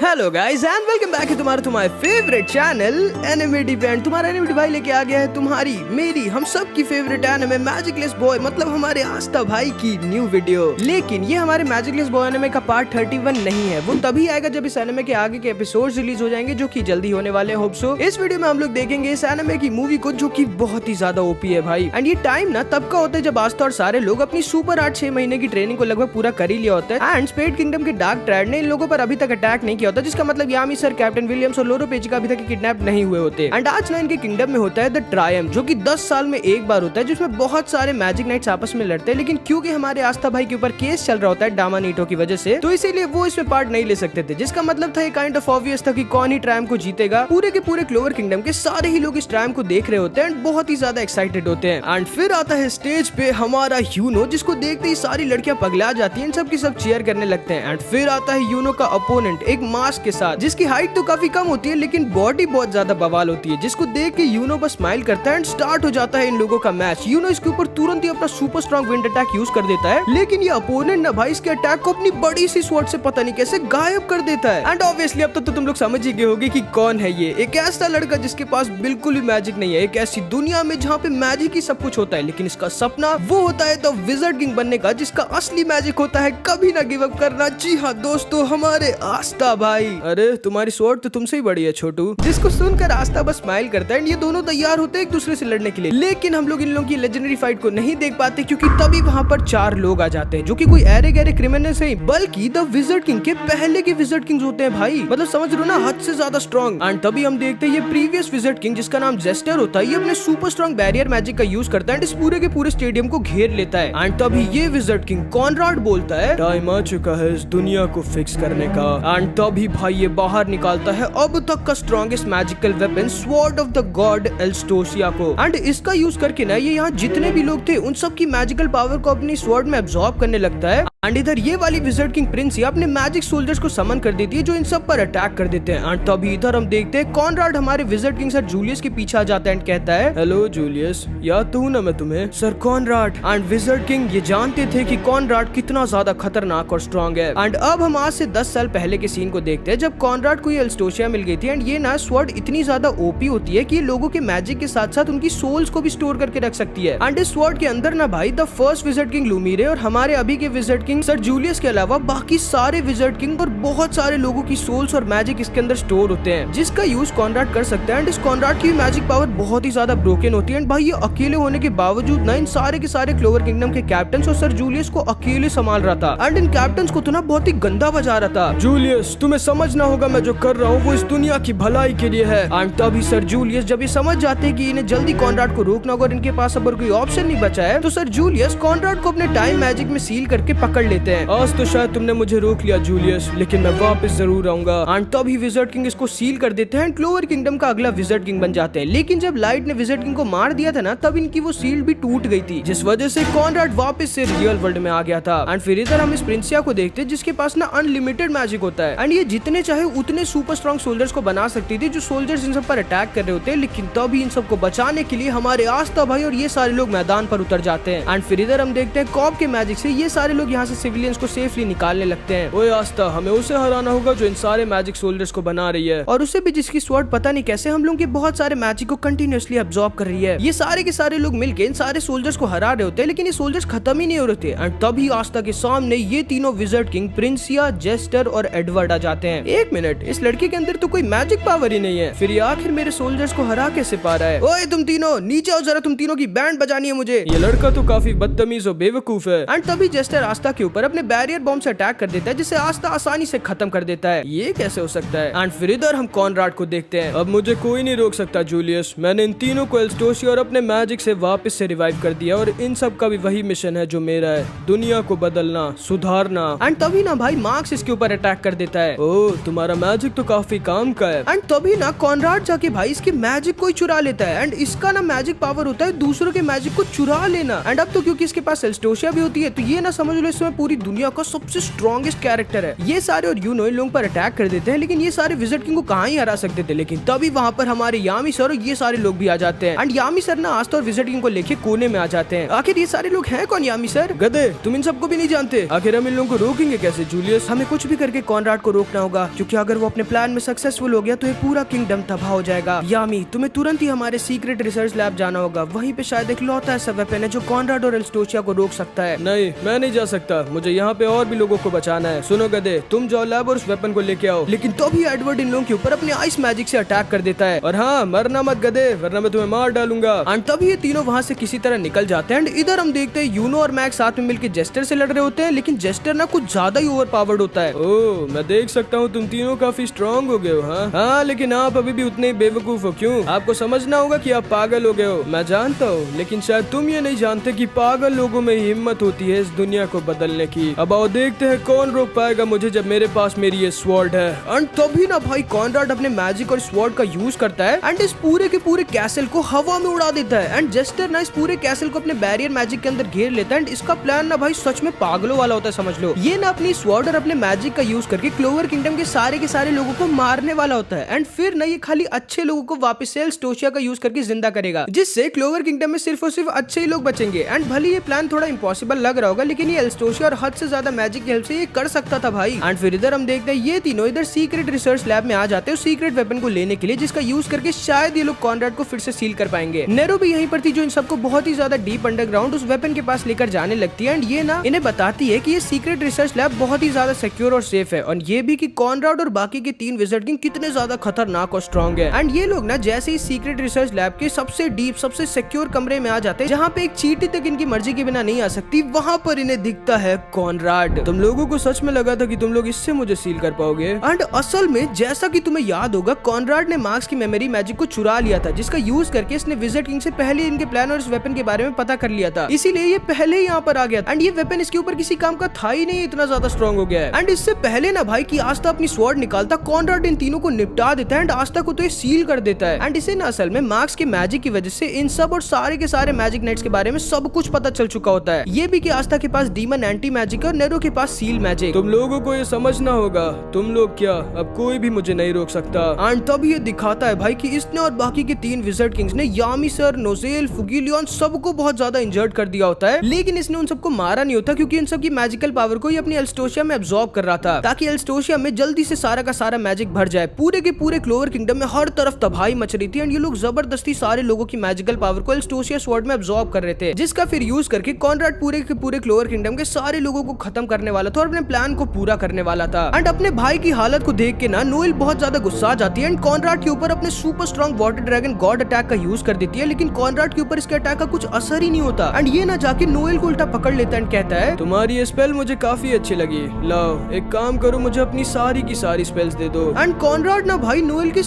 Hello guys and welcome back to तुम्हारा favourite channel anime depend. तुम्हारा anime भाई लेके आ गया है तुम्हारी मेरी हम सब की फेवरेट एनिमे मैजिकलेस बॉय, मतलब हमारे आस्था भाई की न्यू वीडियो। लेकिन ये हमारे मैजिकलेस बॉय एनिमे का पार्ट 31 नहीं है, वो तभी आएगा जब इस एनिमे के आगे के एपिसोड्स रिलीज हो जाएंगे, जो कि जल्दी होने वाले हैं। होप सो इस वीडियो में हम लोग देखेंगे इस एनिमे की मूवी को, जो कि बहुत ही ज्यादा ओपी है भाई। एंड ये टाइम ना तब का होता है जब आस्था और सारे लोग अपनी सुपर 8-6 महीने की ट्रेनिंग को लगभग पूरा कर ही लिया होता है। एंड स्पेड किंगडम के डार्क ट्रायड ने इन लोगों पर अभी तक अटैक नहीं किया होता, जिसका मतलब यामी सर, कैप्टन विलियम्स और लोरो पेची का अभी तक किडनैप नहीं हुए होते। एंड आज ना इनके किंगडम में होता है द ट्रायम्फ, जो कि 10 साल में एक बार होता है, जिसमें बहुत सारे मैजिक नाइट्स आपस में लड़ते हैं। लेकिन क्योंकि हमारे आस्था भाई के ऊपर केस चल रहा होता है डामा नीटो की वजह से, तो इसीलिए वो इसमें पार्ट नहीं ले सकते थे। जिसका मतलब था ये काइंड ऑफ ऑब्वियस था कि कौन ही ट्रायम्फ को जीतेगा। पूरे के पूरे क्लोवर किंगडम के सारे ही लोग इस ट्रायम्फ को देख रहे होते हैं एंड बहुत ही ज्यादा एक्साइटेड होते हैं। एंड फिर आता है स्टेज पे हमारा यूनो, जिसको देखते ही सारी लड़कियां पगला जाती हैं, सब की सब चीयर करने लगते हैं। एंड फिर आता है यूनो का अपोनेंट एक मास्क के साथ, जिसकी हाइट तो काफी कम होती है लेकिन बॉडी बहुत ज्यादा बवाल होती है, जिसको देख के यूनो बस स्माइल करता है एंड स्टार्ट हो जाता है इन लोगों का मैच। यूनो इसके ऊपर तुरंत ही अपना super strong wind attack use कर देता है, लेकिन ये अपोनेंट ना भाई इसके अटैक को अपनी बड़ी सी स्वॉर्ड से पता नहीं कैसे गायब कर देता है। एंड ऑब्वियसली अब तो तुम लोग समझ ही गए होगे कि कौन है ये। एक ऐसा लड़का जिसके पास बिल्कुल भी मैजिक नहीं है, एक ऐसी दुनिया में जहाँ पे मैजिक ही सब कुछ होता है, लेकिन इसका सपना वो होता है द विज़र्ड किंग बनने का, जिसका असली मैजिक होता है कभी ना गिव अप करना। जी हाँ दोस्तों, हमारे आस्था भाई। अरे तुम्हारी स्वॉर्ड तो तुमसे ही बड़ी है छोटू। जिसको सुनकर आस्था बस स्माइल करता है एंड ये दोनों तैयार होते हैं एक दूसरे से लड़ने के लिए। लेकिन हम लोग इन लोगों की लेजेंडरी फाइट को नहीं देख पाते, क्योंकि तभी वहाँ पर 4 लोग आ जाते हैं, जो कि कोई ऐरे गहरे क्रिमिनल्स नहीं बल्कि द विज़र्ड किंग के पहले के विज़र्ड किंग्स होते हैं भाई। मतलब समझ रहे हो ना, हद से ज्यादा स्ट्रॉन्ग। एंड तभी हम देखते हैं ये प्रीवियस विज़र्ड किंग, जिसका नाम जेस्टर होता है, ये अपने सुपर स्ट्रॉन्ग बैरियर मैजिक का यूज करता है एंड इस पूरे के पूरे स्टेडियम को घेर लेता है। एंड तभी ये विज़र्ड किंग कॉनराड बोलता है टाइम आ चुका है इस दुनिया को फिक्स करने का। एंड तभी भाई ये बाहर निकालता है अब तक का strongest magical weapon sword of the god Elstosia को। एंड इसका यूज करके ना ये यहाँ जितने भी लोग थे उन सब की मैजिकल पावर को अपनी स्वॉर्ड में अब्सॉर्ब करने लगता है। एंड इधर ये वाली विज़र्ड किंग प्रिंस अपने मैजिक सोल्जर्स को समन कर देती है, जो इन सब पर अटैक कर देते हैं। एंड तभी इधर हम देखते हैं कॉनराड हमारे विज़र्ड किंग सर जूलियस के पीछे आ जाता है एंड कहता है हेलो जूलियस, याद तो हूं ना मैं तुम्हें, sir Conrad. And wizard king ये जानते थे कि कॉनराड कितना ज्यादा खतरनाक और स्ट्रॉन्ग है। एंड अब हम आज से 10 साल पहले के सीन को देखते हैं, जब कॉनराड को ये एल्स्टोसिया मिल गई थी। एंड ये ना स्वॉर्ड इतनी ज्यादा ओपी होती है कि ये लोगों के मैजिक के साथ साथ उनकी सोल्स को भी स्टोर करके रख सकती है। एंड इस स्वॉर्ड के अंदर ना भाई द फर्स्ट विज़र्ड किंग लुमिरे और हमारे अभी के विज़र्ड किंग सर जूलियस के अलावा बाकी सारे विज़र्ड किंग और बहुत सारे लोगों की सोल्स और मैजिक इसके अंदर स्टोर होते हैं, जिसका यूज कॉनराड कर सकता है। एंड इस कॉनराड की मैजिक पावर बहुत ही ज्यादा ब्रोकन होती है। एंड भाई ये अकेले होने के बावजूद ना इन सारे के सारे क्लोवर किंगडम के कैप्टन्स और सर जूलियस को अकेले संभाल रहा था। एंड इन कैप्टन्स को तो ना बहुत ही गंदा बजा रहा था। जूलियस तुम्हें समझना होगा, मैं जो कर रहा हूँ वो इस दुनिया की भलाई के लिए है। एंड तभी सर जूलियस जब ये समझ जाते हैं कि इन्हें जल्दी कॉनराड को रोकना होगा और इनके पास अब कोई ऑप्शन नहीं बचा है, तो सर जूलियस कॉनराड को अपने टाइम मैजिक में सील करके पकड़ लेते हैं। आज तो शायद तुमने मुझे रोक लिया जूलियस, लेकिन मैं वापस जरूर आऊंगा। एंड तभी विज़र्ड किंग इसको सील कर देते हैं, क्लोवर किंगडम का अगला विज़र्ड किंग बन जाते हैं। लेकिन जब लाइट ने विज़र्ड किंग को मार दिया था ना, तब इनकी वो सील भी टूट गई थी, जिस वजह से कॉनराड वापस से रियल वर्ल्ड में आ गया था। एंड फिर इधर हम इस प्रिंसिया को देखते हैं, जिसके पास ना अनलिमिटेड मैजिक होता है। एंड ये जितने चाहे उतने सुपर स्ट्रॉन्ग सोल्जर्स को बना सकती थी, जो सोल्जर्स इन सब पर अटैक कर रहे होते हैं। लेकिन तभी इन सबको बचाने के लिए हमारे आस्था भाई और ये सारे लोग मैदान पर उतर जाते हैं। एंड फिर इधर हम देखते हैं कॉब के मैजिक से ये सारे लोग यहाँ से सिविलियंस को सेफली निकालने लगते हैं। ओए आस्था, हमें उसे हराना होगा जो इन सारे मैजिक सोल्जर्स को बना रही है, और उसे भी जिसकी स्वॉर्ड पता नहीं कैसे हम लोग के बहुत सारे मैजिक को कंटिन्यूअसली अब्सॉर्ब कर रही है। ये सारे के सारे लोग मिलकर इन सारे सोल्जर्स को हरा रहे होते हैं, लेकिन ये सोल्जर्स खत्म ही नहीं हो रहे थे। एंड तभी आस्था के सामने ये तीनों विज़र्ड किंग प्रिंसिया, जेस्टर और एडवर्ड आ जाते हैं। एक मिनट, इस लड़के के अंदर तो कोई मैजिक पावर ही नहीं है, फिर ये आखिर मेरे सोल्जर्स को हरा कैसे पा रहा है? ओए तुम तीनों नीचे आओ जरा, तुम तीनों की बैंड बजानी है मुझे। ये लड़का तो काफी बदतमीज और बेवकूफ है। एंड तभी जेस्टर आस्था के ऊपर अपने बैरियर बॉम्ब से अटैक कर देता है, जिसे आस्था आसानी से खत्म कर देता है। ये कैसे हो सकता है? एंड फिर इधर हम कॉनराड को देखते हैं। अब मुझे कोई नहीं रोक सकता जूलियस, मैंने इन तीनों को एल्स्टोसिया और अपने मैजिक से वापस से रिवाइव कर दिया, और इन सब का भी वही मिशन है जो मेरा है, दुनिया को बदलना, सुधारना। एंड तभी ना भाई मार्क्स इसके ऊपर अटैक कर देता है। ओह तुम्हारा मैजिक तो काफी काम का है। एंड तभी ना कॉनराड जाके भाई इसके मैजिक को ही चुरा लेता है। एंड इसका ना मैजिक पावर होता है दूसरों के मैजिक को चुरा लेना। एंड अब तो क्योंकि इसके पास एल्स्टोसिया भी होती है, तो ये ना समझ लो इसमें पूरी दुनिया का सबसे स्ट्रॉन्गेस्ट कैरेक्टर है। ये सारे और यूनो इन लोगों पर अटैक कर देते हैं, लेकिन ये सारे विज़र्ड किंग को कहाँ ही हरा सकते थे। लेकिन तभी वहाँ पर हमारे यामी सर और ये सारे लोग भी आ जाते हैं। एंड यामी सर ना आस्था और विज़र्ड किंग को लेके कोने में आ जाते हैं। आखिर ये सारे लोग हैं कौन यामी सर? गधे, तुम इन सबको भी नहीं जानते? आखिर हम इन लोगों को रोकेंगे कैसे जूलियस? हमें कुछ भी करके कॉनराड को रोकना देखना होगा, क्योंकि अगर वो अपने प्लान में सक्सेसफुल हो गया तो ये पूरा किंगडम तबाह हो जाएगा। यामी, तुम्हें तुरंत ही हमारे सीक्रेट रिसर्च लैब जाना होगा, वहीं पे शायद एक लौता ऐसा वेपन है जो कॉनराड और एल्स्टोशिया को रोक सकता है। नहीं, मैं नहीं जा सकता, मुझे यहाँ पे और भी लोगों को बचाना है। सुनो गधे, तुम जाओ लैब और उस वेपन को लेके आओ। लेकिन तभी एडवर्ड इन लोगों के ऊपर अपने आइस मैजिक से अटैक कर देता है। और हाँ, मरना मत गधे, वरना मैं तुम्हें मार डालूंगा। एंड तभी ये तीनों वहाँ से किसी तरह निकल जाते हैं। एंड इधर हम देखते हैं यूनो और मैक्स साथ में मिलकर जेस्टर से लड़ रहे होते हैं, लेकिन जेस्टर ना कुछ ज्यादा ही ओवर पावर्ड होता है। ओह, मैं देख सकता हूँ तुम तीनों काफी स्ट्रॉन्ग हो गए हो। हाँ, लेकिन आप अभी भी उतने ही बेवकूफ हो। क्यों? आपको समझना होगा कि आप पागल हो गए हो। मैं जानता हूँ, लेकिन शायद तुम ये नहीं जानते कि पागल लोगों में हिम्मत होती है इस दुनिया को बदलने की। अब आओ देखते हैं कौन रोक पाएगा मुझे जब मेरे पास मेरी ये स्वॉर्ड है। एंड तभी ना भाई कॉनराड अपने मैजिक और स्वॉर्ड का यूज करता है एंड इस पूरे के पूरे कैसल को हवा में उड़ा देता है। एंड जेस्टर ना इस पूरे कैसल को अपने बैरियर मैजिक के अंदर घेर लेता है। एंड इसका प्लान ना भाई सच में पागलों वाला होता है, समझ लो। ये ना अपनी स्वॉर्ड और अपने मैजिक का यूज करके क्लोवर किंगडम के सारे लोगों को मारने वाला होता है। एंड फिर ना ये खाली अच्छे लोगों को वापस से एल्स्टोशिया का यूज करके जिंदा करेगा, जिससे क्लोवर किंगडम में सिर्फ और सिर्फ अच्छे ही लोग बचेंगे। एंड भले ये प्लान थोड़ा इम्पॉसिबल लग रहा होगा, लेकिन ये एल्स्टोशिया और हद से ज्यादा मैजिक की हेल्प से ये कर सकता था भाई। एंड फिर इधर हम देखते हैं ये तीनों इधर सीक्रेट रिसर्च लैब में आ जाते हैं सीक्रेट वेपन को लेने के लिए, जिसका यूज करके शायद ये लोग कॉनराड को फिर से सील कर पाएंगे। नेरो भी यहीं पर थी, जो इन सबको बहुत ही ज्यादा डीप अंडरग्राउंड उस वेपन के पास लेकर जाने लगती है। एंड ये ना इन्हें बताती है कि ये सीक्रेट रिसर्च लैब बहुत ही ज्यादा सिक्योर और सेफ है, और ये भी कि कॉनराड और बाकी के 3 विज़र्ड किंग कितने ज्यादा खतरनाक और स्ट्रॉन्ग है। एंड ये लोग ना जैसे ही सीक्रेट रिसर्च लैब के सबसे डीप सबसे सिक्योर कमरे में आ जाते हैं, जहाँ पे एक चींटी तक इनकी मर्जी के बिना नहीं आ सकती, वहाँ पर इन्हें दिखता है कॉनराड। तुम लोगों को सच में लगा था कि तुम लोग इससे मुझे सील कर पाओगे? एंड असल में जैसा कि तुम्हें याद होगा, कॉनराड ने मार्क्स की मेमोरी मैजिक को चुरा लिया था, जिसका यूज करके इसने विज़र्ड किंग से पहले इनके प्लान और इस वेपन के बारे में पता कर लिया था, इसीलिए ये पहले ही यहाँ पर आ गया। एंड ये वेपन इसके ऊपर किसी काम का था ही नहीं, इतना ज्यादा स्ट्रॉन्ग हो गया है। एंड इससे पहले ना भाई कि आस्था अपनी स्वॉर्ड निकालता, कॉनराड इन तीनों को निपटा देता है एंड आस्था को तो ये सील कर देता है। एंड इसे ना असल में मार्क्स के मैजिक की वजह से इन सब और सारे के सारे मैजिक नाइट्स के बारे में सब कुछ पता चल चुका होता है। ये भी कि आस्था के पास डीमन एंटी मैजिक और नेरो के पास सील मैजिक। तुम लोगों को ये समझना होगा, तुम लोग क्या, अब कोई भी मुझे नहीं रोक सकता। एंड तब ये दिखाता है भाई कि इसने और बाकी के 3 विज़र्ड किंग्स ने यामी सर, नोजेल, फुगिलियन सबको बहुत ज्यादा इंजर्ड कर दिया होता है, लेकिन इसने उन सबको मारा नहीं होता, क्योंकि इन सब की मैजिकल पावर को ये अपनी एल्स्टोशिया में अब्सॉर्ब कर रहा था, ताकि एल्स्टोशिया में जल्दी से सारा का सारा मैजिक भर जाए। पूरे के पूरे क्लोवर किंगडम में हर तरफ तबाही मच रही थी एंड ये लोग जबरदस्ती सारे लोगों की मैजिकल पावर को एल्स्टोशिया स्वॉर्ड में अब्सॉर्ब कर रहे थे, जिसका फिर यूज करके कॉनराड पूरे के पूरे क्लोवर किंगडम के सारे लोगों को खत्म करने वाला था और अपने प्लान को पूरा करने वाला था। एंड अपने भाई की हालत को देख के ना नोएल बहुत ज्यादा गुस्सा आ जाती है एंड कॉनराड के ऊपर अपने super strong water dragon God attack का यूज कर देती है, लेकिन कॉनराड के ऊपर इसके अटैक का कुछ असर ही नहीं होता। एंड ये ना जाके नोएल को उल्टा पकड़ लेता है, कहता है तुम्हारी ये स्पेल मुझे काफी अच्छी लगी, लाओ एक काम करो, मुझे अपनी सारी की सारी स्पेल्स दे दो। एंड कॉनराड ना भाई नोएल के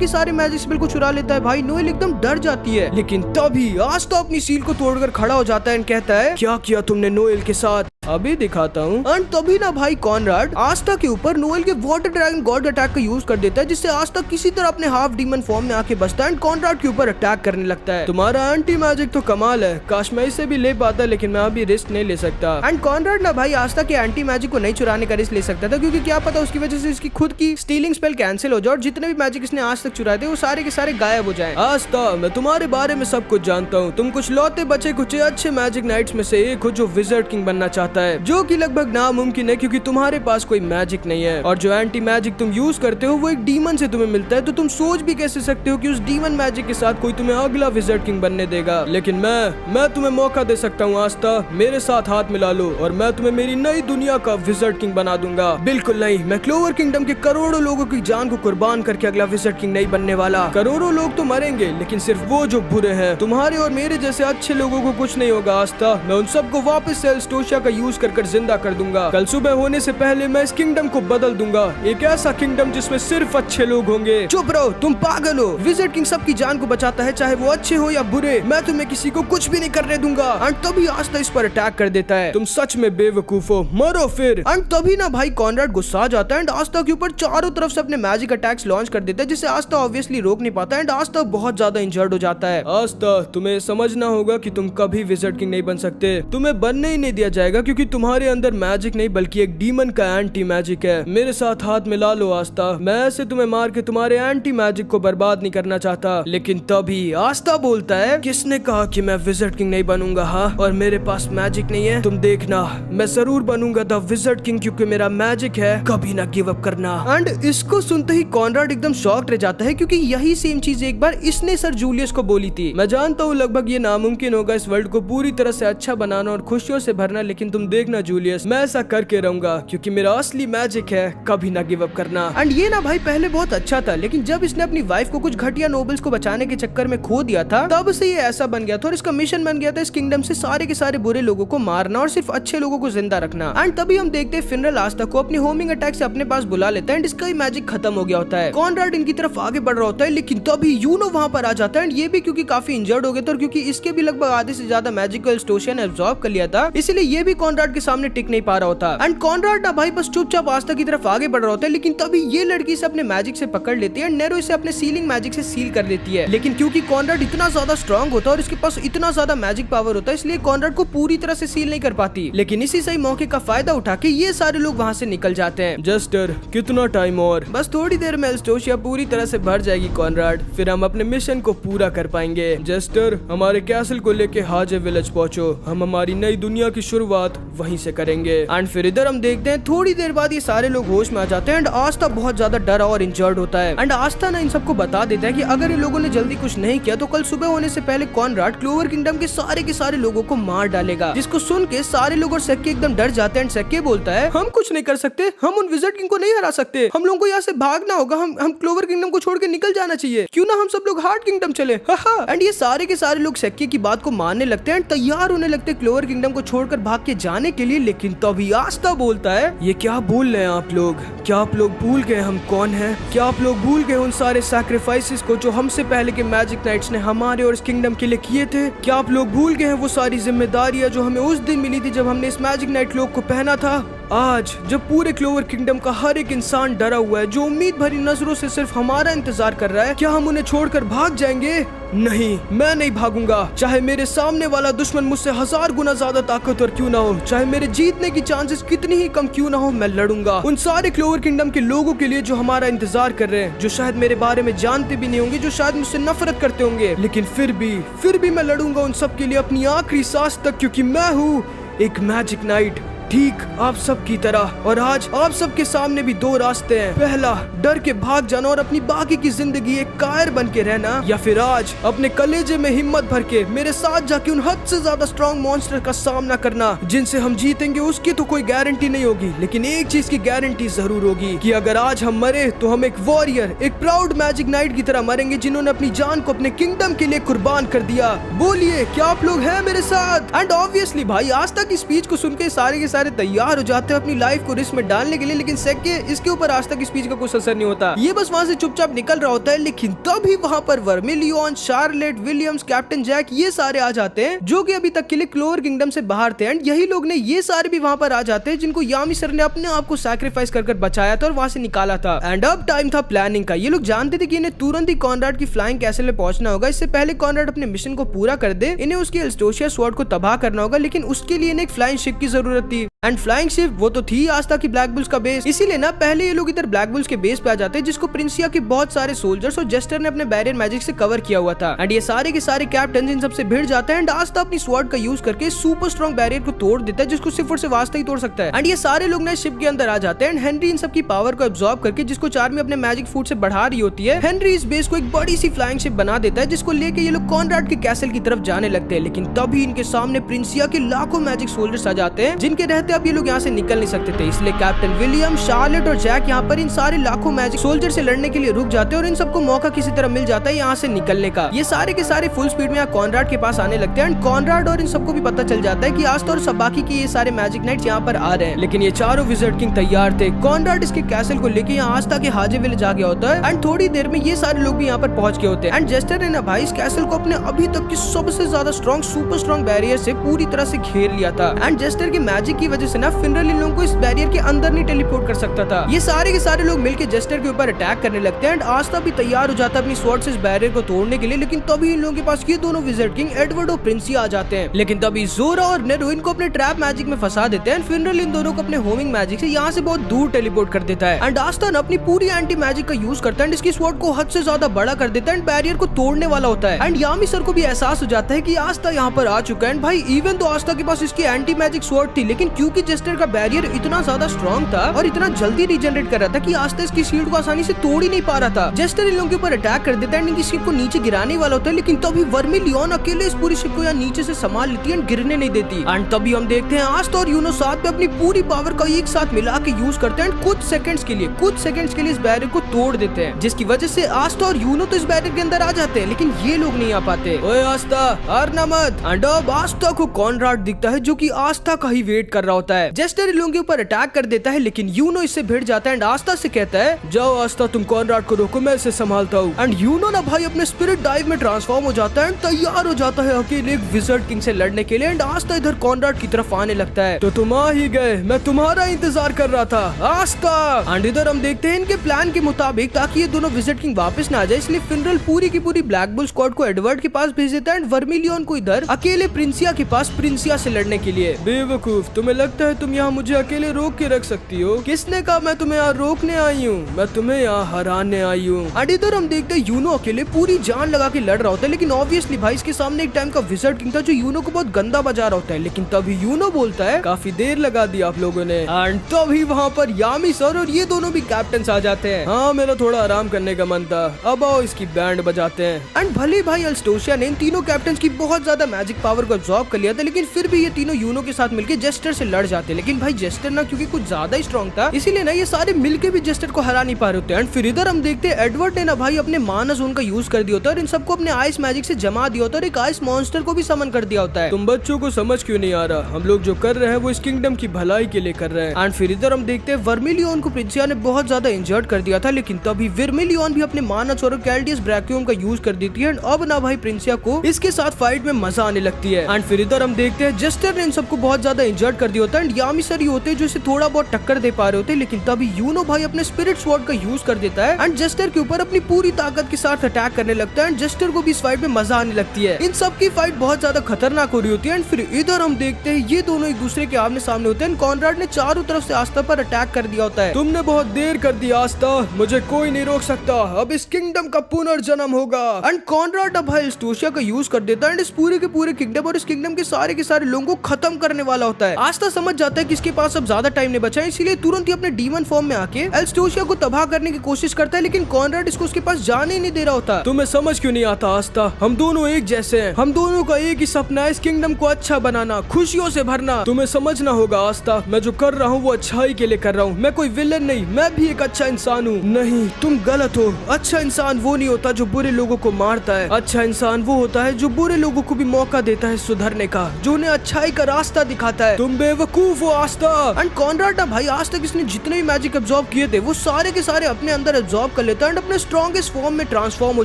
सारे मैजिक स्पेल को चुरा लेता है। भाई नोएल एकदम डर जाती है, लेकिन तभी आस्था अपनी सील को तोड़कर खड़ा हो जाता है एंड कहता है क्या किया तुमने नोएल के साथ, अभी दिखाता हूँ। एंड तभी ना भाई कॉनराड आस्था के ऊपर नोएल के वाटर ड्रैगन गॉड अटैक का यूज कर देता है, जिससे आस्था किसी तरह अपने हाफ डीमन फॉर्म में आके बचता है एंड कॉनराड के ऊपर अटैक करने लगता है। तुम्हारा एंटी मैजिक तो कमाल है, काश मैं इसे भी ले पाता, लेकिन मैं अभी रिस्क नहीं ले सकता। एंड कॉनराड ना भाई आस्था के एंटी मैजिक को नहीं चुराने का रिस्क ले सकता था, क्योंकि क्या पता उसकी वजह से इसकी खुद की स्टीलिंग स्पेल कैंसिल हो जाए और जितने भी मैजिक इसने आज तक चुराए थे वो सारे के सारे गायब हो जाए। आस्था, मैं तुम्हारे बारे में सब कुछ जानता हूँ, तुम कुछ लौते बचे कुछ अच्छे मैजिक नाइट्स में से एक हो जो विज़र्ड किंग बनना चाहता है, जो कि लगभग नामुमकिन है क्योंकि तुम्हारे पास कोई मैजिक नहीं है, और जो एंटी मैजिक तुम यूज करते हो वो एक डीमन से तुम्हें मिलता है, तो तुम सोच भी कैसे सकते हो कि उस डीमन मैजिक के साथ कोई तुम्हें अगला विज़र्ड किंग बनने देगा। लेकिन मैं तुम्हें मौका दे सकता हूँ आस्था, मेरे साथ हाथ मिला लो और मैं तुम्हें मेरी नई दुनिया का विज़र्ड किंग बना दूंगा। बिल्कुल नहीं, मैं क्लोवर किंगडम के करोड़ों लोगों की जान को कुर्बान करके अगला विज़र्ड किंग नहीं बनने वाला। करोड़ों लोग तो मरेंगे, लेकिन सिर्फ वो जो बुरे हैं, तुम्हारे और मेरे जैसे अच्छे लोगों को कुछ नहीं होगा आस्था। मैं उन सबको वापस से एल्स्टोशिया का यूज कर जिंदा कर दूंगा। कल सुबह होने से पहले मैं इस किंगडम को बदल दूंगा, एक ऐसा किंगडम जिसमें सिर्फ अच्छे लोग होंगे। चुप रहो, तुम पागल हो। विज़र्ड किंग सबकी जान को बचाता है, चाहे वो अच्छे हो या बुरे। मैं तुम्हें किसी को कुछ भी नहीं करने दूंगा। एंड तभी आस्था इस पर अटैक कर देता है। तुम सच में बेवकूफ हो, मरो फिर। एंड तभी ना भाई कॉनराड गुस्सा आ जाता है एंड आस्था के ऊपर चारों तरफ से अपने मैजिक अटैक्स लॉन्च कर देता है, जिसे आस्था ऑब्वियसली रोक नहीं पाता एंड आस्था बहुत ज्यादा इंजर्ड हो जाता है। आस्था, तुम्हें समझना होगा कि तुम कभी विज़र्ड किंग नहीं बन सकते, तुम्हें बनने ही नहीं दिया जाएगा, क्योंकि क्योंकि तुम्हारे अंदर मैजिक नहीं बल्कि एक डीमन का एंटी मैजिक है। मेरे साथ हाथ मिला लो आस्था, मैं ऐसे तुम्हें मार के तुम्हारे एंटी मैजिक को बर्बाद नहीं करना चाहता। लेकिन तभी आस्था बोलता है, किसने कहा कि मैं विज़र्ड किंग नहीं बनूंगा? हाँ, और मेरे पास मैजिक नहीं है? तुम देखना, मैं जरूर बनूंगा द विज़र्ड किंग, क्योंकि मेरा मैजिक है, कभी ना गिव अप करना। एंड इसको सुनते ही कॉनराड एकदम शॉक्ड रह जाता है, क्योंकि यही सेम चीज एक बार इसने सर जूलियस को बोली थी। मैं जानता हूँ लगभग ये नामुमकिन होगा इस वर्ल्ड को पूरी तरह से अच्छा बनाना और खुशियों से भरना, लेकिन तुम देखना जूलियस, मैं ऐसा करके रहूंगा, क्योंकि मेरा असली मैजिक है, कभी ना गिव अप करना। एंड ये ना भाई पहले बहुत अच्छा था, लेकिन जब इसने अपनी वाइफ को कुछ घटिया नोबल्स को बचाने के चक्कर में खो दिया था, तब से ये ऐसा बन गया था और इसका मिशन बन गया था इस किंगडम से सारे के सारे बुरे लोगों को मारना और सिर्फ अच्छे लोगों को जिंदा रखना। एंड तभी हम देखते हैं फिनरल आस्था को अपनी होमिंग अटैक से अपने पास बुला लेता है एंड इसका ही मैजिक खत्म हो गया होता है। कॉनराड इनकी तरफ आगे बढ़ रहा होता है, लेकिन तभी यूनो वहां पर आ जाता है एंड ये भी क्योंकि काफी इंजर्ड हो गया था और क्योंकि इसके भी लगभग आधे से ज्यादा मैजिकल एल्स्टोशियन एब्जॉर्ब कर लिया था, इसीलिए ये भी कॉनराड के सामने टिक नहीं पा रहा होता। एंड कॉनराड ना भाई बस चुपचाप आस्था की तरफ आगे बढ़ रहा होता है, लेकिन तभी ये लड़की से अपने मैजिक से पकड़ लेती है, नेरो इसे अपने सीलिंग मैजिक से सील कर देती है। लेकिन क्योंकि कॉनराड इतना ज्यादा स्ट्रॉन्ग होता है और इसके पास इतना ज्यादा मैजिक पावर होता है, इसलिए कॉनराड को पूरी तरह से सील नहीं कर पाती। लेकिन इसी सही मौके का फायदा उठा के ये सारे लोग वहाँ से निकल जाते हैं। जस्टर, कितना टाइम और? बस थोड़ी देर में एल्स्टोशिया पूरी तरह से भर जाएगी कॉनराड, फिर हम अपने मिशन को पूरा कर पाएंगे। जस्टर, हमारे कैसल को लेके हाजे विलेज पहुंचो, हम हमारी नई दुनिया की शुरुआत वहीं से करेंगे। एंड फिर इधर हम देखते हैं थोड़ी देर बाद ये सारे लोग होश में आ जाते हैं एंड आस्था बहुत ज्यादा डरा और इंजर्ड होता है। एंड आस्था ना इन सबको बता देता है कि अगर ये लोगों ने जल्दी कुछ नहीं किया तो कल सुबह होने से पहले कॉनराड क्लोवर किंगडम के सारे लोगों को मार डालेगा। जिसको सुन के सारे लोग और सेक्के एकदम डर जाते हैं एंड सेक्के बोलता है, हम कुछ नहीं कर सकते, हम उन विज़र्ड किंग को नहीं हरा सकते, हम लोगों को यहाँ से भागना होगा, हम क्लोवर किंगडम को छोड़ के निकल जाना चाहिए, क्यों ना हम सब लोग हार्ट किंगडम चले। एंड ये सारे के सारे लोग सेक्के की बात को मानने लगते हैं, तैयार होने लगते हैं क्लोवर किंगडम को छोड़कर भाग के जाने के लिए। लेकिन तभी आस्था बोलता है, ये क्या बोल रहे हैं आप लोग? क्या आप लोग भूल गए हम कौन हैं? क्या आप लोग भूल गए उन सारे सैक्रिफाइसेस को जो हमसे पहले के मैजिक नाइट्स ने हमारे और इस किंगडम के लिए किए थे? क्या आप लोग भूल गए हैं वो सारी जिम्मेदारियां जो हमें उस दिन मिली थी जब हमने इस मैजिक नाइट क्लोक को पहना था? आज जब पूरे क्लोवर किंगडम का हर एक इंसान डरा हुआ है, जो उम्मीद भरी नजरों से सिर्फ हमारा इंतजार कर रहा है, क्या हम उन्हें छोड़कर भाग जाएंगे? नहीं, मैं नहीं भागूंगा। चाहे मेरे सामने वाला दुश्मन मुझसे 1000 गुना ज्यादा ताकतवर क्यों ना हो, चाहे मेरे जीतने की चांसेस कितनी ही कम क्यों ना हो, मैं लड़ूंगा उन सारे क्लोवर किंगडम के लोगों के लिए जो हमारा इंतजार कर रहे हैं, जो शायद मेरे बारे में जानते भी नहीं होंगे, जो शायद मुझसे नफरत करते होंगे, लेकिन फिर भी मैं लड़ूंगा उन सब के लिए अपनी आखिरी सांस तक, क्योंकि मैं हूँ एक मैजिक नाइट, ठीक आप सब की तरह। और आज आप सब के सामने भी दो रास्ते हैं, पहला डर के भाग जाना और अपनी बाकी की जिंदगी एक कायर बन के रहना, या फिर आज अपने कलेजे में हिम्मत भर के मेरे साथ जाके उन हद से ज्यादा स्ट्रॉन्ग मॉन्स्टर का सामना करना, जिनसे हम जीतेंगे उसकी तो कोई गारंटी नहीं होगी, लेकिन एक चीज की गारंटी जरूर होगी कि अगर आज हम मरे तो हम एक वॉरियर, एक प्राउड मैजिक नाइट की तरह मरेंगे, जिन्होंने अपनी जान को अपने किंगडम के लिए कुर्बान कर दिया। बोलिए, क्या आप लोग हैं मेरे साथ? एंड ऑब्वियसली भाई आस्था की स्पीच को सुन के सारे के सारे तैयार हो जाते हैं अपनी लाइफ को रिस्क में डालने के लिए, लेकिन सेक्के इसके ऊपर आस्था की स्पीच का कुछ असर नहीं होता, ये बस वहाँ से चुपचाप निकल रहा होता है। लेकिन तभी वहाँ पर Vermilion, Charlotte, Williams, Captain Jack ये सारे आ जाते हैं, जो कि अभी तक के लिए क्लोवर किंगडम से बाहर थे। एंड यही लोग ने ये सारे भी वहाँ पर आ जाते हैं जिनको यामी सर ने अपने आप को सैक्रिफाइस कर बचाया था और वहाँ से निकाला था। एंड अब टाइम था प्लानिंग का। ये लोग जानते थे कि इन्हें तुरंत ही कॉनराड की फ्लाइंग कैसल में पहुंचना होगा, इससे पहले कॉनराड अपने मिशन को पूरा कर दे, इन्हें उसकी एल्स्टोशिया स्वॉर्ड को तबाह करना होगा, लेकिन उसके लिए इन्हें एक फ्लाइंग शिप की जरूरत थी। एंड फ्लाइंग शिप वो तो थी आस्था की ब्लैक बुल्स का बेस, इसीलिए ना पहले ये लोग इधर ब्लैक बुल्स के बेस पे आ जाते हैं, जिसको प्रिंसिया के बहुत सारे सोल्जर्स और जेस्टर ने अपने बैरियर मैजिक से कवर किया हुआ था। एंड ये सारे के सारे कैप्टन इन सबसे भिड़ जाते हैं एंड आस्था अपनी स्वॉर्ड का यूज करके सुपर स्ट्रॉन्ग बैरियर को तोड़ देता है, जिसको सिर्फ और सिर्फ आस्था ही तोड़ सकता है। एंड ये सारे लोग ना शिप के अंदर आ जाते हैं एंड हेनरी इन सबकी पावर को एब्जॉर्ब करके, जिसको चार्मी अपने मैजिक फूड से बढ़ा रही होती है, हेनरी इस बेस को एक बड़ी सी फ्लाइंग शिप बना देता है, जिसको लेके ये लोग कॉनराड के कैसल की तरफ जाने लगते हैं। लेकिन तभी इनके सामने प्रिंसिया के लाखों मैजिक सोल्जर्स आ जाते हैं, जिनके रहते अब ये लोग यहाँ से निकल नहीं सकते थे। इसलिए कैप्टन विलियम, शार्लेट और जैक यहाँ पर इन सारे लाखों मैजिक सोल्जर से लड़ने के लिए रुक जाते हैं और इन सबको मौका किसी तरह मिल जाता है यहाँ से निकलने का। ये सारे के सारे फुल स्पीड में यहाँ कॉनराड के पास आने लगते हैं एंड कॉनराड और इन सबको भी पता चल जाता है कि आस्था और बाकी के ये सारे मैजिक नाइट्स यहाँ पर आ रहे हैं। लेकिन ये चारों विज़र्ड किंग तैयार थे। कॉनराड इसके कैसल को लेके यहाँ आस्था के हाजे विलेज आ गया होता है एंड थोड़ी देर में ये सारे लोग भी यहाँ पर पहुंच गए होते हैं। एंड जेस्टर ने ना भाई इस कैसल को अपने अभी तक की सबसे ज्यादा स्ट्रॉन्ग सुपर स्ट्रॉन्ग बैरियर से पूरी तरह से घेर लिया था। एंड जेस्टर के मैजिक की वजह से ना फिनरल इन लोगों को इस बैरियर के अंदर नहीं टेलीपोर्ट कर सकता था। ये सारे के सारे लोग मिलकर जेस्टर के ऊपर अटैक करने लगते हैं एंड आस्था भी तैयार हो जाता है अपनी स्वॉर्ड से इस बैरियर को तोड़ने के लिए, लेकिन तभी इन लोगों के पास ये दोनों विज़र्ड किंग एडवर्ड और प्रिंसिया आ जाते हैं। लेकिन तभी जोरा और नेरो इनको अपने ट्रैप मैजिक में फंसा देते हैं। फिनरल इन दोनों को अपने होमिंग मैजिक से यहाँ से बहुत दूर टेलीपोर्ट कर देता है एंड आस्था अपनी पूरी एंटी मैजिक का यूज करता है, इसकी स्वॉर्ड को हद से ज्यादा बड़ा कर देता है एंड बैरियर को तोड़ने वाला होता है। एंड यामी सर को भी एहसास हो जाता है कि आस्था यहाँ पर आ चुका है। भाई इवन तो आस्था के पास इसकी एंटी मैजिक स्वॉर्ड थी, लेकिन क्योंकि जेस्टर का बैरियर इतना ज्यादा स्ट्रॉन्ग था और इतना जल्दी रीजनरेट कर रहा था कि आस्था इसकी शील्ड को आसानी से तोड़ ही नहीं पा रहा था। जेस्टर इन लोगों के ऊपर अटैक कर देता है एंड इनकी शिप को नीचे गिराने वाला होता है, लेकिन तभी वर्मिलियन अकेले इस पूरी शिप को यहाँ नीचे से संभाल लेती है एंड गिरने नहीं देती। एंड तभी हम देखते हैं आस्था और यूनो साथ में अपनी पूरी पावर का एक साथ मिला के यूज करते हैं, कुछ सेकंड्स के लिए इस बैरियर को तोड़ देते हैं, जिसकी वजह से आस्था और यूनो तो इस बैरियर के अंदर आ जाते हैं, लेकिन ये लोग नहीं आ पाते। ओए आस्था हारना मत। एंड अब आस्था को कॉनराड दिखता है जो कि आस्था का ही वेट कर रहा होता है। जेस्टर इन लोगों के ऊपर अटैक कर देता है, लेकिन यूनो इससे भिड़ जाता है एंड आस्था से कहता है जाओ आस्था तुम कॉनराड को रोको, मैं इसे संभालता हूँ। एंड यूनो ना भाई अपने स्पिरिट डाइव में ट्रांसफॉर्म हो जाता है एंड तैयार हो जाता है अकेले एक विज़र्ड किंग से लड़ने के लिए। एंड आस्था इधर कॉनराड की तरफ आने लगता है। तो तुम आ ही गए, मैं तुम्हारा इंतजार कर रहा था आस्था। एंड इधर हम देखते हैं इनके प्लान के मुताबिक ताकि ये दोनों विज़र्ड किंग वापस ना आ जाए, इसलिए फिनरल पूरी की पूरी ब्लैक बुल स्क्वाड को एडवर्ड के पास भेज देता है एंड वर्मिलियन को इधर अकेले प्रिंसिया के पास प्रिंसिया से लड़ने के लिए। बेवकूफ, तुम्हें लगता है तुम यहाँ मुझे अकेले रोक के रख सकती हो? किसने कहा मैं तुम्हें यहाँ रोकने आई हूँ? मैं तुम्हें यहाँ हराने आई हूँ। एंड इधर हम देखते हैं यूनो अकेले पूरी जान लगा के लड़ रहा होता है, लेकिन ऑब्वियसली भाई इसके सामने एक टाइम का विज़र्ड किंग था जो यूनो को बहुत गंदा बजा रहा होता है। लेकिन तभी यूनो बोलता है काफी देर लगा दी आप लोगों ने। एंड तभी वहाँ पर यामी सर और ये दोनों भी कैप्टन आ जाते हैं। हाँ मेरा थोड़ा आराम करने का मन था, अब आओ इसकी बैंड बजाते हैं। एंड भले भाई एल्स्टोशिया ने इन तीनों कैप्टन की बहुत ज्यादा मैजिक पावर को अब्सॉर्ब कर लिया था, लेकिन फिर भी ये तीनों यूनो के साथ मिलकर जेस्टर से लड़ जाते। लेकिन भाई जेस्टर ना क्योंकि कुछ ज्यादा ही स्ट्रॉन्ग था, इसीलिए ना ये सारे मिलके भी जेस्टर को हरा नहीं पा रहे होते। एंड फिर इधर हम देखते हैं एडवर्ड ने ना भाई अपने माना जोन का यूज कर दिया होता है और इन सबको अपने आइस मैजिक से जमा दिया होता है और एक आइस मॉन्स्टर को भी समन कर दिया होता है। तुम बच्चों को समझ क्यों नहीं आ रहा? हम लोग जो कर रहे हैं वो इस किंगडम की भलाई के लिए कर रहे हैं। एंड फिर इधर हम देखते हैं वर्मिलियन को प्रिंसिया ने बहुत ज्यादा इंजर्ड कर दिया था, लेकिन तभी वर्मिलियन भी अपने माना और कैल्डियस ब्रैकियम का यूज कर देती है। अब ना भाई प्रिंसिया को इसके साथ फाइट में मजा आने लगती है। एंड फिर इधर हम देखते हैं जेस्टर ने इन सबको बहुत ज्यादा इंजर्ड कर दिया होता है एंड यामी सर ही होते हैं जो इसे थोड़ा बहुत टक्कर दे पा रहे होते हैं, लेकिन तभी यूनो भाई अपने स्पिरिट स्वॉर्ड का यूज कर देता है एंड जेस्टर के ऊपर अपनी पूरी ताकत के साथ अटैक करने लगता है एंड जेस्टर को भी इस फाइट में मजा आने लगती है। इन सब की फाइट बहुत ज्यादा खतरनाक हो रही होती है। एंड फिर इधर हम देखते हैं ये दोनों एक दूसरे के आमने सामने होते हैं। कॉनराड ने चारों तरफ से आस्था पर अटैक कर दिया होता है। तुमने बहुत देर कर दी आस्था, मुझे कोई नहीं रोक सकता, अब इस किंगडम का पुनर्जन्म होगा। एंड कॉनराड अब भाई एल्स्टोशिया का यूज कर देता है एंड इस पूरे के पूरे किंगडम और इस किंगडम के सारे लोगों को खत्म करने वाला होता है। आस्था समझ जाता है कि इसके पास अब ज्यादा टाइम नहीं बचा है, इसीलिए तुरंत ही अपने डीमन फॉर्म में आके एल्स्टोशिया को तबाह करने की कोशिश करता है, लेकिन कॉनराड इसको उसके पास जाने ही नहीं दे रहा होता। तुम्हें समझ क्यों नहीं आता आस्था? हम दोनों एक जैसे हैं, हम दोनों का एक ही सपना है इस किंगडम को अच्छा बनाना, खुशियों से भरना। तुम्हें समझना होगा आस्था, मैं जो कर रहा हूँ वो अच्छाई के लिए कर रहा हूँ, मैं कोई विलन नहीं, मैं भी एक अच्छा इंसान हूँ। नहीं, तुम गलत हो। अच्छा इंसान वो नहीं होता जो बुरे लोगों को मारता है, अच्छा इंसान वो होता है जो बुरे लोगों को भी मौका देता है सुधरने का, जो उन्हें अच्छाई का रास्ता दिखाता है। तुम बेवकूफ हो आस्था। एंड कॉनराड भाई आज तक इसने जितने भी मैजिक एब्जॉर्ब किए थे वो सारे के सारे अपने अंदर एब्जॉर्ब कर लेता है एंड अपने स्ट्रॉन्गेस्ट फॉर्म में ट्रांसफॉर्म हो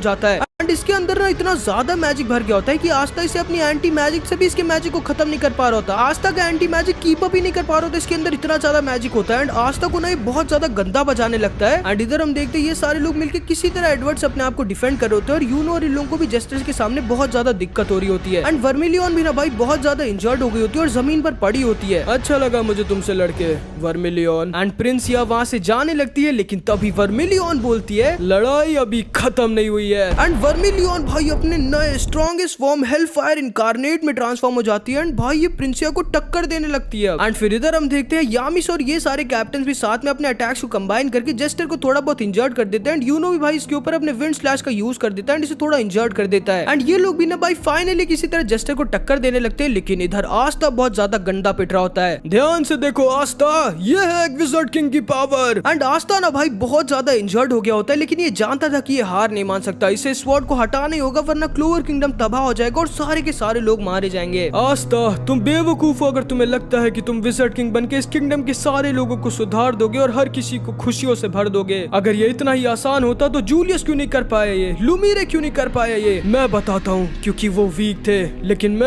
जाता है। एंड इसके अंदर ना इतना ज्यादा मैजिक भर गया होता है कि आस्था इसे अपनी एंटी मैजिक से भी इसके मैजिक को खत्म नहीं कर पा रहा होता। आस्था का एंटी मैजिक कीप अप ही नहीं कर पा रहा होता, इसके अंदर इतना ज्यादा मैजिक होता है। एंड आस्था को ना ये बहुत ज्यादा गंदा बजाने लगता है। एंड इधर हम देखते हैं ये सारे लोग मिलकर किसी तरह एडवर्ड से अपने आप को डिफेंड कर रहे होते हैं और यूनो और इन लोगों को भी जेस्टर के सामने बहुत ज्यादा दिक्कत हो रही होती है। एंड वर्मिलियन भी ना भाई बहुत ज्यादा इंजर्ड हो गई होती है और जमीन पर पड़ी होती है। अच्छा लगा मुझे तुमसे लड़के वर्मिलियन। एंड प्रिंसिया वहाँ से जाने लगती है, लेकिन तभी वर्मिलियन बोलती है लड़ाई अभी खत्म नहीं हुई है। एंड वर्मिलियन भाई अपने नए स्ट्रॉन्गेस्ट फॉर्म हेलफायर इनकार्नेट में ट्रांसफॉर्म हो जाती है एंड भाई ये प्रिंसिया को टक्कर देने लगती है। एंड फिर इधर हम देखते हैं यामिस और ये सारे कैप्टन भी साथ में अपने अटैक्स को कंबाइन करके जेस्टर को थोड़ा बहुत इंजर्ड कर देते हैं। एंड यूनो भी भाई इसके ऊपर अपने विंड स्लैश का यूज कर देता है एंड इसे थोड़ा इंजर्ड कर देता है। एंड ये लोग भी ना भाई फाइनली किसी तरह जेस्टर को टक्कर देने लगते हैं, लेकिन इधर आस्था बहुत ज्यादा गंदा पिट रहा होता है। ध्यान से देखो आस्था, ये है एक विज़र्ड किंग की पावर। एंड आस्था ना भाई बहुत ज्यादा इंजर्ड हो गया होता है, लेकिन ये जानता था कि ये हार नहीं मान सकता, इसे स्वॉर्ड को हटाना ही होगा, वरना क्लोवर किंगडम तबाह हो जाएगा और सारे के सारे लोग मारे जाएंगे। आस्था, तुम बेवकूफ हो अगर तुम्हें लगता है कि तुम विजर्ड किंग बनके इस किंगडम के सारे लोगों को सुधार दोगे और हर किसी को खुशियों से भर दोगे। अगर ये इतना ही आसान होता तो जूलियस क्यों नहीं कर पाया ये, लुमिरे क्यों नहीं कर पाया ये? मैं बताता हूँ, क्योंकि वो वीक थे, लेकिन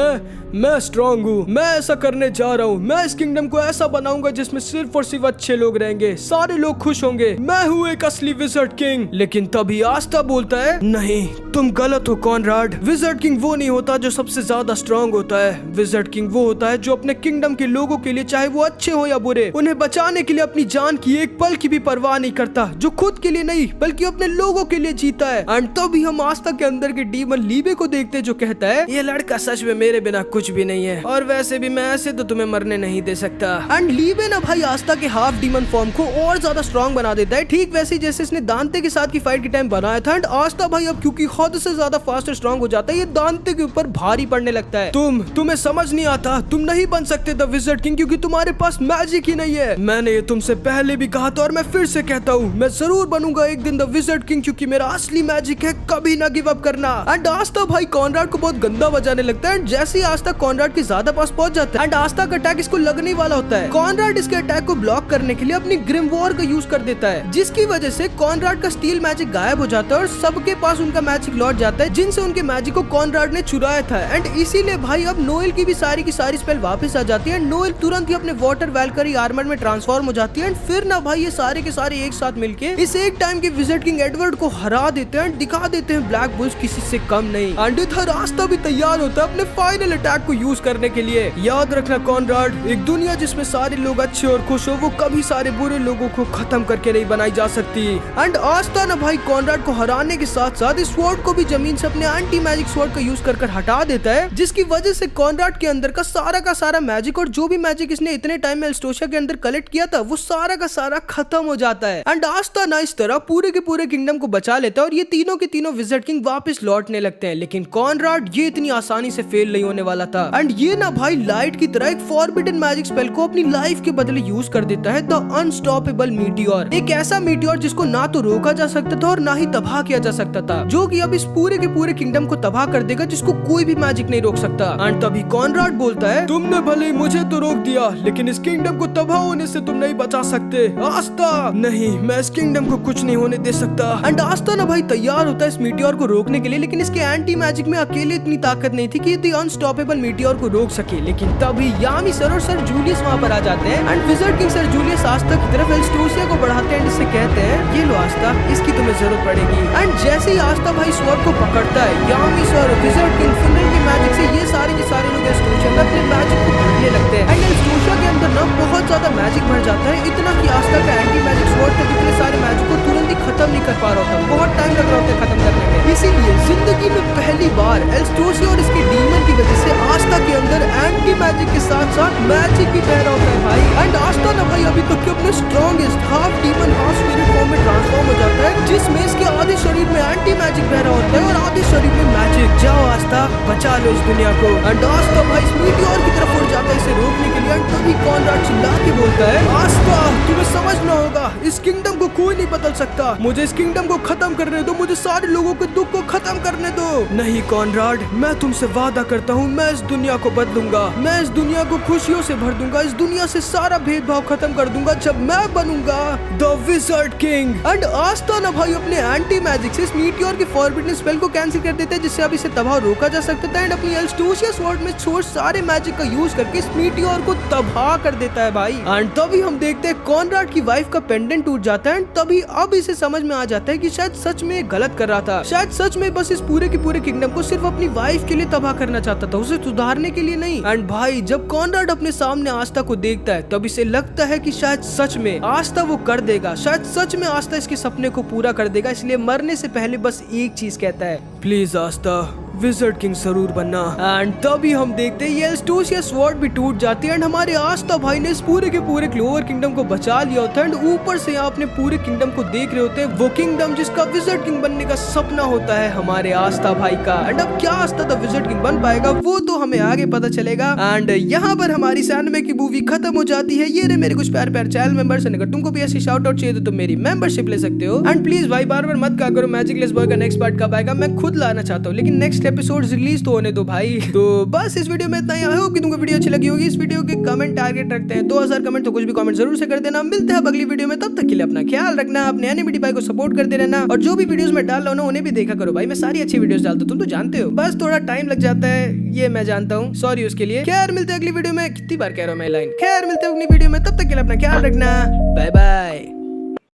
मैं स्ट्रांग हूँ। मैं ऐसा करने जा रहा हूँ। मैं इस किंगडम को ऐसा बनाऊंगा जिसमें सिर्फ और सिर्फ अच्छे लोग रहेंगे, सारे लोग खुश होंगे। मैं हूँ एक असली विजर्ड किंग। लेकिन तभी आस्था बोलता है, नहीं, तुम गलत हो कॉनराड। विजर्ड किंग वो नहीं होता जो सबसे ज्यादा स्ट्रांग होता है। विजर्ड किंग वो होता है जो अपने किंगडम के लोगों के लिए, चाहे वो अच्छे हो या बुरे, उन्हें बचाने के लिए अपनी जान की एक पल की भी परवाह नहीं करता, जो खुद के लिए नहीं बल्कि अपने लोगों के लिए जीता है। एंड तभी हम आस्था के अंदर के डीमन लीबे को देखते जो कहता है, ये लड़का सच में मेरे बिना कुछ भी नहीं है, और वैसे भी मैं ऐसे तो तुम्हें मरने नहीं दे सकता। एंड लीबे ना भाई आस्था के हाफ डीमन फॉर्म को और ज्यादा स्ट्रांग बना देता है, ठीक वैसे ही जैसे इसने दांते के साथ की फाइट के टाइम बनाया था। एंड आस्था भाई अब क्योंकि हद से ज्यादा फास्ट और स्ट्रांग हो जाता है, ये दांते के ऊपर भारी पड़ने लगता है। तुम्हें समझ नहीं आता, तुम नहीं बन सकते द विजर्ड किंग क्योंकि तुम्हारे पास मैजिक ही नहीं है। मैंने ये तुमसे पहले भी कहा था और मैं फिर से कहता हूँ, मैं जरूर बनूंगा एक दिन द विजर्ड किंग, क्योंकि मेरा असली मैजिक है, कभी ना गिव अप करना। एंड आस्था भाई कॉनराड को बहुत गंदा बजाने लगता है। जैसे ही आस्था कॉनराड के ज्यादा पास पहुंच जाता है एंड आस्था का अटैक इसको लगने वाला होता है, कॉनराड इसके अटैक को ब्लॉक करने के लिए अपनी ग्रिम वॉर का यूज कर देता है, जिसकी वजह से कॉनराड का स्टील मैजिक गायब हो जाता है और सबके पास उनका मैजिक लौट जाता है जिनसे उनके मैजिक को कॉनराड ने चुराया था। एंड इसीलिए भाई अब नोएल की भी सारी स्पेल वापस आ जाती है। नोएल तुरंत ही अपने वाटर वैल्करी आर्मर में ट्रांसफॉर्म हो जाती है। एंड फिर ना भाई ये सारे के सारे एक साथ मिलके इस एक टाइम के विजर्ड किंग एडवर्ड को हरा देते हैं, दिखा देते हैं ब्लैक बुल्स किसी से कम नहीं। एंड इधर आस्था भी तैयार होता है अपने फाइनल अटैक को यूज करने के लिए। याद रखना कॉनराड, एक दुनिया जिसमें सारे लोग अच्छे और खुश हो, वो कभी सारे बुरे लोगों को खत्म करके नहीं बनाई जा सकती। एंड आस्था ना भाई कॉनराड को हराने के साथ साथ इस स्वॉर्ड को भी जमीन से अपने एंटी मैजिक स्वॉर्ड का यूज कर हटा देता है, जिसकी वजह से कॉनराड के अंदर का सारा मैजिक और जो भी मैजिक इसने इतने टाइम में एल्स्टोशिया के अंदर कलेक्ट किया था वो सारा का सारा खत्म हो जाता है। एंड आस्था ना इस तरह पूरे के पूरे किंगडम को बचा लेता है और ये तीनों के तीनों विजर्ड किंग वापस लौटने लगते हैं। लेकिन कॉनराड ये इतनी आसानी से फेल नहीं होने वाला था। एंड ये ना भाई लाइट की तरह एक फॉरबिडन मैजिक स्पेल को अपनी लाइफ के बदले यूज कर देता है, द अनस्टॉपेबल मीटियोर। एक ऐसा मीटियोर जिसको ना तो रोका जा सकता था और ना ही तबाह किया जा सकता था, जो कि अब इस पूरे के पूरे किंगडम को तबाह कर देगा, जिसको कोई भी मैजिक नहीं रोक सकता। एंड तभी कॉनराड बोलता है, तुमने भले मुझे तो रोक दिया, लेकिन इस किंगडम को तबाह होने से तुम नहीं बचा सकते। आस्था, नहीं, मैं इस किंगडम को कुछ नहीं होने दे सकता। एंड आस्था ना भाई तैयार होता है इस मीटियोर को रोकने के लिए, लेकिन इसके एंटी मैजिक में अकेले इतनी ताकत नहीं थी कि ये अनस्टॉपेबल मीटियोर को रोक सके। लेकिन तभी यामी सर और सर जूलियस वहाँ पर आ जाते हैं। And wizard king sir Julius Astha की तरफ एल्स्टोशिया को बढ़ाते हैं, जिससे कहते हैं, ये लो आस्था, इसकी तुम्हें जरूरत पड़ेगी। एंड जैसे ही आस्था भाई स्वॉर्ड को पकड़ता है, यामी सर, विजर्ड किंग, फिनल के मैजिक से ये सारे के सारे लोग एल्स्टोशिया में अपने मैजिक को भरने लगते हैं। एंड एल्स्टोशिया के अंदर ना बहुत ज्यादा मैजिक भर जाता है, इतना कि आस्था का एंटी मैजिक स्वॉर्ड तक इतने सारे मैजिक को तुरंत ही खत्म नहीं कर पा रहा होता, बहुत टाइम लग रहा होता है खत्म करने में। इसीलिए जिंदगी में पहली बार एल्स्टोशिया और इसके डीमन की वजह से आस्था के अंदर एंटी मैजिक के साथ साथ मैजिक भी पैदा होता है भाई। एंड आस्था ना भाई अभी तक के अपने strongest half demon half spirit form में ट्रांसफॉर्म हो जाता है, जिसमें इसके आधे शरीर में एंटी मैजिक पैदा होता है और आधे शरीर में मैजिक। जाओ आस्था, बचा लो इस दुनिया को। एंड आस्था भाई इस मीटियोर की तरफ उड़ जाता है इसे रोकने के लिए। एंड तभी कॉनराड चिल्ला के बोलता है, आस्था, तुम्हें समझना होगा, इस किंगडम को कोई नहीं बदल सकता। मुझे इस किंगडम को खत्म करने दो, मुझे सारे लोगों के दुख को खत्म करने दो। नहीं कॉनराड, मैं तुमसे वादा करता हूँ, मैं इस दुनिया को बदलूंगा, मैं इस दुनिया को खुशियों से भर दूंगा, इस दुनिया से सारा भेदभाव खत्म कर दूंगा जब मैं बनूंगा द विजर्ड किंग। एंड आस्था ना भाई अपने एंटी मैजिक से इस मीटियोर के फॉरबिडन स्पेल को कैंसिल कर देते हैं, जिससे अब इसे तबाह रोका जा सकता था। एंड अपनी एल्स्टोशिया स्वॉर्ड में छोड़ सारे मैजिक का यूज करके इस मीटियोर को तबाह कर देता है भाई। एंड तभी हम देखते हैं कॉनराड की वाइफ का पेंडेंट टूट जाता है। एंड तभी अब इसे समझ में आ जाता है कि शायद सच में गलत कर रहा था, शायद सच में बस इस पूरे के पूरे किंगडम को सिर्फ अपनी वाइफ के लिए तबाह करना चाहता था, उसे सुधारने के लिए नहीं। एंड भाई जब कॉनराड अपने सामने आस्था को देखता है तब इसे लगता है कि शायद सच में आस्था वो कर देगा, शायद सच में आस्था इसके सपने को पूरा कर देगा। इसलिए मरने से पहले बस एक चीज कहता है, प्लीज आस्था, विजर्ड किंग जरूर बनना। एंड तभी हम देखते हैं ये एस्टोसिया स्वॉर्ड भी टूट जाती है एंड हमारे आस्था भाई ने इस पूरे के पूरे क्लोवर किंगडम को बचा लिया होता है। एंड ऊपर से आप अपने पूरे किंगडम को देख रहे होते हैं, वो किंगडम जिसका विजर्ड किंग बनने का सपना होता है हमारे आस्था भाई का। एंड अब क्या आस्था द विजर्ड किंग बन पाएगा वो तो हमें आगे पता चलेगा। एंड यहाँ पर हमारी एनिमे की मूवी खत्म हो जाती है। ये रहे मेरे कुछ प्यारे प्यारे चैनल मेंबर्स, अगर तुमको भी ऐसी शाउट आउट चाहिए तो तुम मेरी मेंबरशिप ले सकते हो। एंड प्लीज भाई बार बार मत कहा करो मैजिकलेस बॉय का नेक्स्ट पार्ट कब आएगा, मैं खुद लाना चाहता हूँ, लेकिन नेक्स्ट एपिसोड रिलीज तो होने दो भाई। तो बस इस वीडियो में इतना ही। आई होप कि तुमको वीडियो अच्छी लगी होगी। इस वीडियो के कमेंट टारगेट रखते हैं 2000 कमेंट, तो कुछ भी कमेंट जरूर से कर देना। मिलते हैं अगली वीडियो में, तब तक के लिए अपना ख्याल रखना, अपने एनिमेटी भाई को सपोर्ट करते रहना और जो भी वीडियोस मैं डाल रहा हूँ उन्हें भी देखा करो भाई। मैं सारी अच्छी वीडियोस डालता हूँ, तुम तो जानते हो, बस थोड़ा टाइम लग जाता है, ये मैं जानता हूँ, सॉरी उसके लिए। खैर मिलते हैं अगली वीडियो में, कितनी बार कह रहा हूँ मैं लाइन। खैर मिलते हैं अगली वीडियो में, तब तक के लिए अपना ख्याल रखना, बाय बाय।